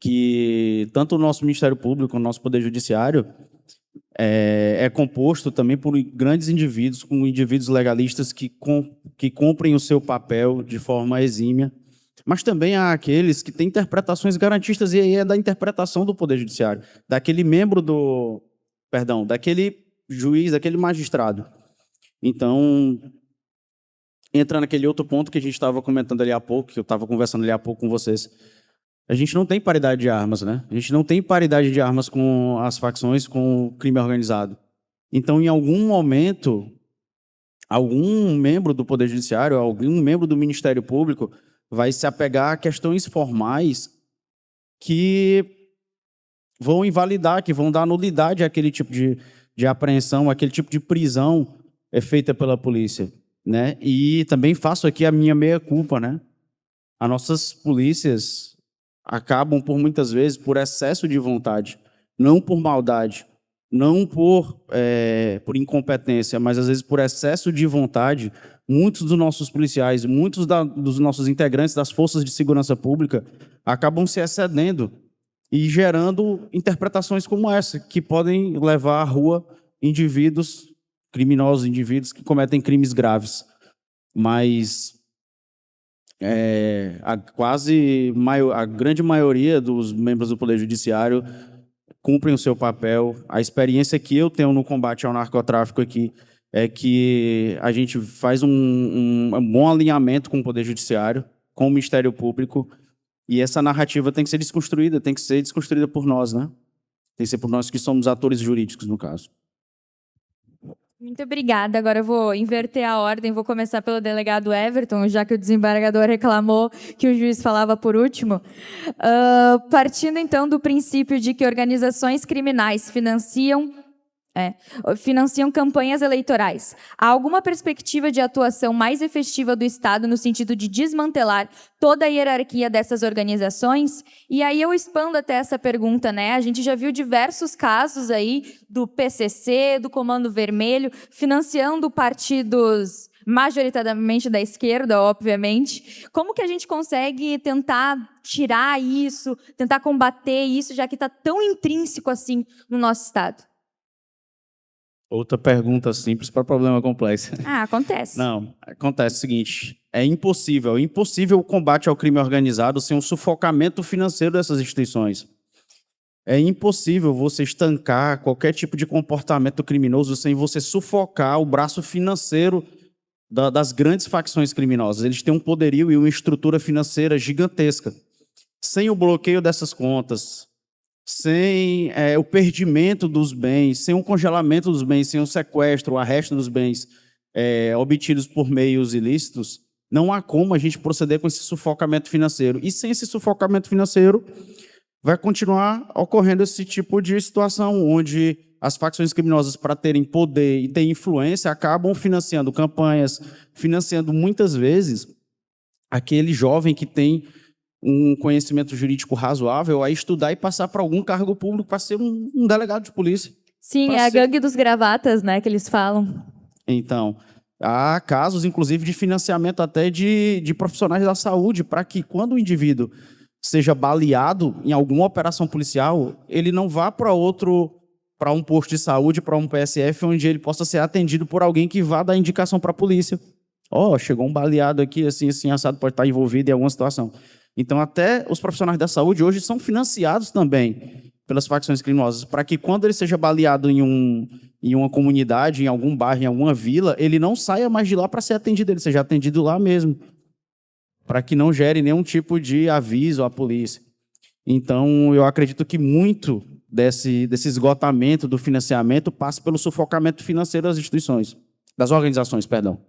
Speaker 4: que tanto o nosso Ministério Público, o nosso Poder Judiciário, é composto também por grandes indivíduos, com indivíduos legalistas que cumprem o seu papel de forma exímia, mas também há aqueles que têm interpretações garantistas, e aí é da interpretação do Poder Judiciário, daquele daquele juiz, daquele magistrado. Então, entra naquele outro ponto que a gente estava comentando ali há pouco, que eu estava conversando ali há pouco com vocês. A gente não tem paridade de armas, né? A gente não tem paridade de armas com as facções, com o crime organizado. Então, em algum momento, algum membro do Poder Judiciário, algum membro do Ministério Público vai se apegar a questões formais que vão invalidar, que vão dar nulidade àquele tipo de apreensão, àquele tipo de prisão feita pela polícia, né? E também faço aqui a minha meia-culpa, né? As nossas polícias acabam, por muitas vezes, por excesso de vontade, não por maldade, não por incompetência, mas às vezes por excesso de vontade. Muitos dos nossos policiais, muitos dos nossos integrantes das forças de segurança pública acabam se excedendo e gerando interpretações como essa, que podem levar à rua indivíduos criminosos, indivíduos que cometem crimes graves. Mas a grande maioria dos membros do Poder Judiciário cumprem o seu papel. A experiência que eu tenho no combate ao narcotráfico aqui é que a gente faz um bom alinhamento com o Poder Judiciário, com o Ministério Público, e essa narrativa tem que ser desconstruída por nós, né? Tem que ser por nós que somos atores jurídicos, no caso.
Speaker 2: Muito obrigada. Agora eu vou inverter a ordem, vou começar pelo delegado Everton, já que o desembargador reclamou que o juiz falava por último. Partindo então do princípio de que organizações criminais financiam campanhas eleitorais. Há alguma perspectiva de atuação mais efetiva do Estado no sentido de desmantelar toda a hierarquia dessas organizações? E aí eu expando até essa pergunta, né? A gente já viu diversos casos aí do PCC, do Comando Vermelho, financiando partidos majoritariamente da esquerda, obviamente. Como que a gente consegue tentar tirar isso, tentar combater isso, já que está tão intrínseco assim no nosso Estado?
Speaker 4: Outra pergunta simples para problema complexo.
Speaker 2: Acontece.
Speaker 4: Não, acontece o seguinte, é impossível o combate ao crime organizado sem um sufocamento financeiro dessas instituições. É impossível você estancar qualquer tipo de comportamento criminoso sem você sufocar o braço financeiro das grandes facções criminosas. Eles têm um poderio e uma estrutura financeira gigantesca. Sem o bloqueio dessas contas, sem o perdimento dos bens, sem o congelamento dos bens, sem o sequestro, o arresto dos bens obtidos por meios ilícitos, não há como a gente proceder com esse sufocamento financeiro. E sem esse sufocamento financeiro, vai continuar ocorrendo esse tipo de situação, onde as facções criminosas, para terem poder e ter influência, acabam financiando campanhas, financiando muitas vezes aquele jovem que tem um conhecimento jurídico razoável a estudar e passar para algum cargo público para ser um delegado de polícia.
Speaker 2: Sim, é a gangue dos gravatas, né, que eles falam.
Speaker 4: Então, há casos, inclusive, de financiamento até de profissionais da saúde, para que, quando o indivíduo seja baleado em alguma operação policial, ele não vá para um posto de saúde, para um PSF, onde ele possa ser atendido por alguém que vá dar indicação para a polícia. Chegou um baleado aqui, assim, assado, pode estar envolvido em alguma situação. Então, até os profissionais da saúde hoje são financiados também pelas facções criminosas, para que, quando ele seja baleado em uma comunidade, em algum bairro, em alguma vila, ele não saia mais de lá para ser atendido, ele seja atendido lá mesmo, para que não gere nenhum tipo de aviso à polícia. Então, eu acredito que muito desse esgotamento do financiamento passa pelo sufocamento financeiro das instituições, das organizações, perdão.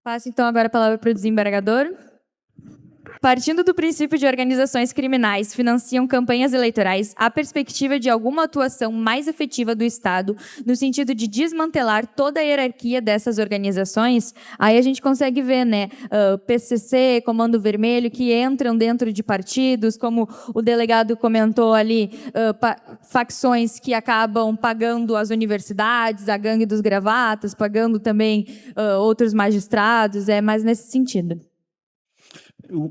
Speaker 2: Passo, então, agora a palavra para o desembargador. Partindo do princípio de organizações criminais financiam campanhas eleitorais, há perspectiva de alguma atuação mais efetiva do Estado no sentido de desmantelar toda a hierarquia dessas organizações? Aí a gente consegue ver, né, PCC, Comando Vermelho, que entram dentro de partidos, como o delegado comentou ali, facções que acabam pagando as universidades, a gangue dos gravatas, pagando também outros magistrados, é mais nesse sentido.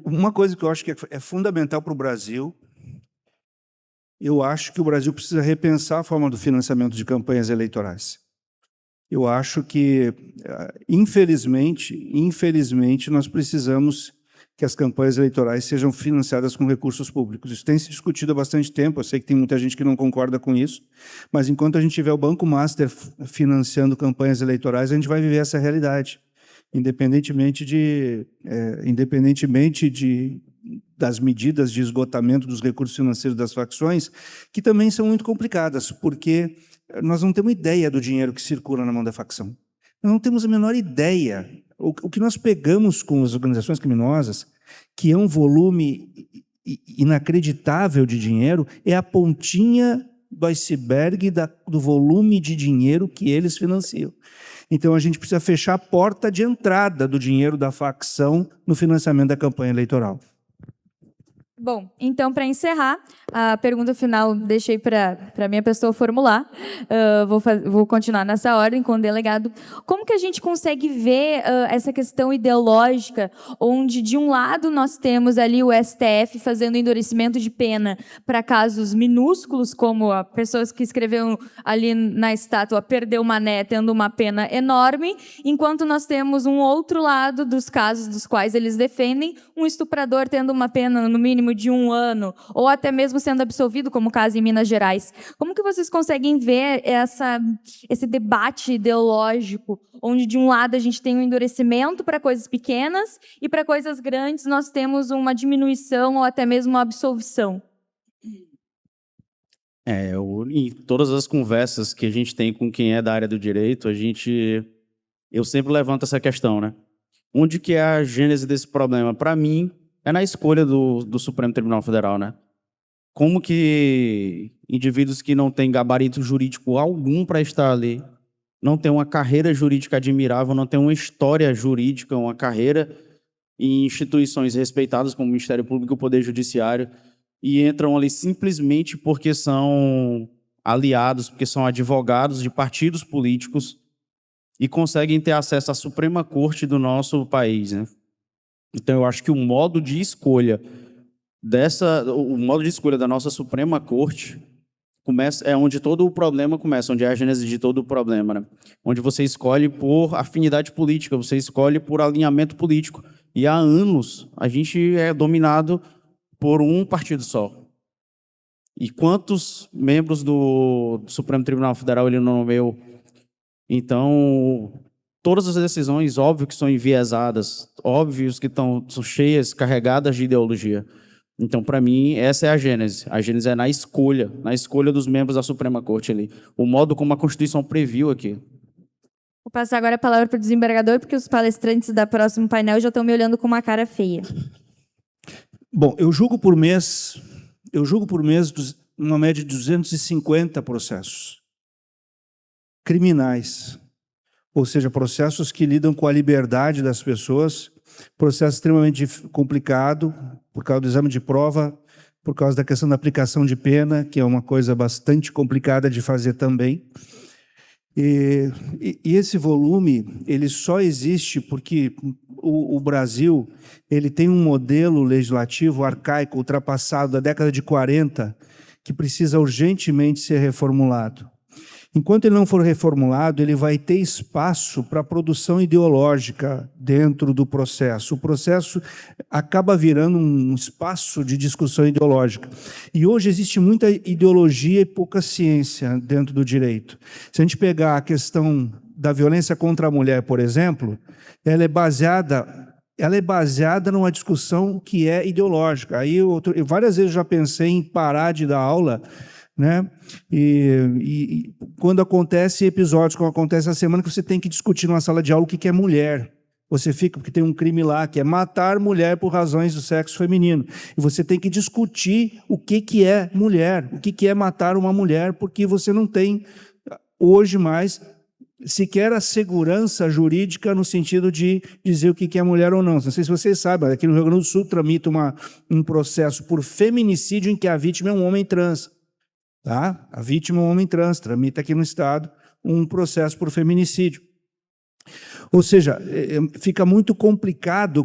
Speaker 3: Uma coisa que eu acho que é fundamental para o Brasil, eu acho que o Brasil precisa repensar a forma do financiamento de campanhas eleitorais. Eu acho que, infelizmente, nós precisamos que as campanhas eleitorais sejam financiadas com recursos públicos. Isso tem se discutido há bastante tempo, eu sei que tem muita gente que não concorda com isso, mas enquanto a gente tiver o Banco Master financiando campanhas eleitorais, a gente vai viver essa realidade. Independentemente das medidas de esgotamento dos recursos financeiros das facções, que também são muito complicadas, porque nós não temos ideia do dinheiro que circula na mão da facção. Nós não temos a menor ideia. O que nós pegamos com as organizações criminosas, que é um volume inacreditável de dinheiro, é a pontinha do iceberg do volume de dinheiro que eles financiam. Então, a gente precisa fechar a porta de entrada do dinheiro da facção no financiamento da campanha eleitoral.
Speaker 2: Bom, então, para encerrar, a pergunta final deixei para a minha pessoa formular. Vou continuar nessa ordem com o delegado. Como que a gente consegue ver essa questão ideológica, onde, de um lado, nós temos ali o STF fazendo endurecimento de pena para casos minúsculos, como a pessoa que escreveu ali na estátua perdeu Mané, tendo uma pena enorme, enquanto nós temos um outro lado dos casos dos quais eles defendem, um estuprador tendo uma pena, no mínimo, de 1 ano, ou até mesmo sendo absolvido, como o caso em Minas Gerais. Como que vocês conseguem ver esse debate ideológico, onde de um lado a gente tem um endurecimento para coisas pequenas e para coisas grandes nós temos uma diminuição ou até mesmo uma absolvição?
Speaker 4: Em todas as conversas que a gente tem com quem é da área do direito, eu sempre levanto essa questão, né? Onde que é a gênese desse problema? Para mim, é na escolha do Supremo Tribunal Federal, né? Como que indivíduos que não têm gabarito jurídico algum para estar ali, não têm uma carreira jurídica admirável, não têm uma história jurídica, uma carreira em instituições respeitadas como o Ministério Público e o Poder Judiciário, e entram ali simplesmente porque são aliados, porque são advogados de partidos políticos e conseguem ter acesso à Suprema Corte do nosso país, né? Então, eu acho que o modo de escolha da nossa Suprema Corte é onde todo o problema começa, onde é a gênese de todo o problema, né? Onde você escolhe por afinidade política, você escolhe por alinhamento político. E há anos a gente é dominado por um partido só. E quantos membros do Supremo Tribunal Federal ele não nomeou? Então, todas as decisões, óbvio que são enviesadas, óbvios que são cheias, carregadas de ideologia. Então, para mim, essa é a gênese. A gênese é na escolha dos membros da Suprema Corte ali. O modo como a Constituição previu aqui.
Speaker 2: Vou passar agora a palavra para o desembargador, porque os palestrantes da próximo painel já estão me olhando com uma cara feia.
Speaker 3: Bom, eu julgo por mês uma média de 250 processos criminais, ou seja, processos que lidam com a liberdade das pessoas, processo extremamente complicado por causa do exame de prova, por causa da questão da aplicação de pena, que é uma coisa bastante complicada de fazer também. E esse volume, ele só existe porque o Brasil ele tem um modelo legislativo arcaico, ultrapassado da década de 40, que precisa urgentemente ser reformulado. Enquanto ele não for reformulado, ele vai ter espaço para produção ideológica dentro do processo. O processo acaba virando um espaço de discussão ideológica. E hoje existe muita ideologia e pouca ciência dentro do direito. Se a gente pegar a questão da violência contra a mulher, por exemplo, ela é baseada numa discussão que é ideológica. Aí eu várias vezes já pensei em parar de dar aula, né? E quando acontece episódios, como acontece essa semana, que você tem que discutir numa sala de aula o que é mulher. Você fica, porque tem um crime lá, que é matar mulher por razões do sexo feminino. E você tem que discutir o que é mulher, o que é matar uma mulher, porque você não tem, hoje mais, sequer a segurança jurídica no sentido de dizer o que é mulher ou não. Não sei se vocês sabem, aqui no Rio Grande do Sul tramita um processo por feminicídio em que a vítima é um homem trans. Tá? A vítima é um homem trans, tramita aqui no estado um processo por feminicídio. Ou seja, fica muito complicado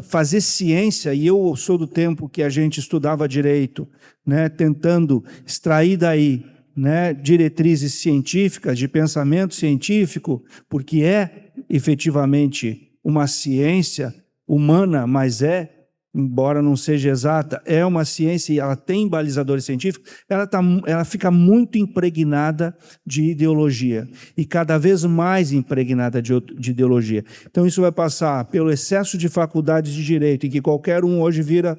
Speaker 3: fazer ciência, e eu sou do tempo que a gente estudava direito, né, tentando extrair daí, né, diretrizes científicas, de pensamento científico, porque é efetivamente uma ciência humana, mas embora não seja exata, é uma ciência e ela tem balizadores científicos, ela fica muito impregnada de ideologia e cada vez mais impregnada de ideologia. Então isso vai passar pelo excesso de faculdades de direito, em que qualquer um vira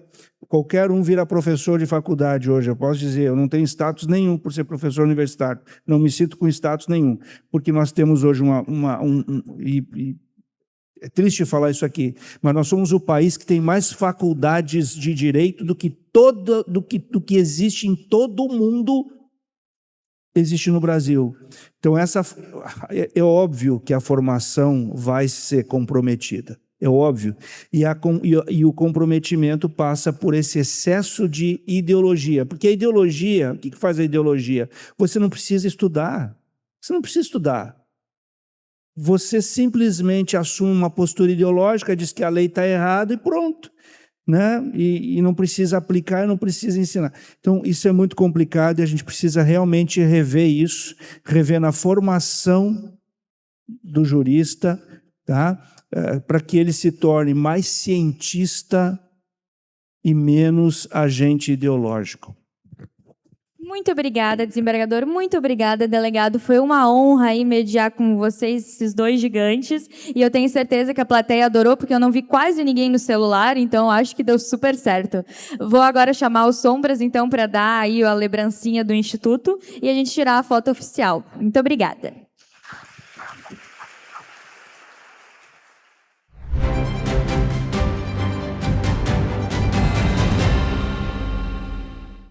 Speaker 3: professor de faculdade hoje. Eu posso dizer, eu não tenho status nenhum por ser professor universitário, não me sinto com status nenhum, porque nós temos hoje é triste falar isso aqui, mas nós somos o país que tem mais faculdades de direito do que existe em todo o mundo, existe no Brasil. Então, é óbvio que a formação vai ser comprometida, é óbvio. E o comprometimento passa por esse excesso de ideologia, porque a ideologia, o que faz a ideologia? Você não precisa estudar, Você simplesmente assume uma postura ideológica, diz que a lei está errada e pronto, né? E não precisa aplicar, e não precisa ensinar. Então, isso é muito complicado e a gente precisa realmente rever isso, rever na formação do jurista, tá? Para que ele se torne mais cientista e menos agente ideológico.
Speaker 2: Muito obrigada, desembargador. Muito obrigada, delegado. Foi uma honra aí mediar com vocês, esses dois gigantes. E eu tenho certeza que a plateia adorou, porque eu não vi quase ninguém no celular, então acho que deu super certo. Vou agora chamar os Sombras, então, para dar aí a lembrancinha do Instituto e a gente tirar a foto oficial. Muito obrigada.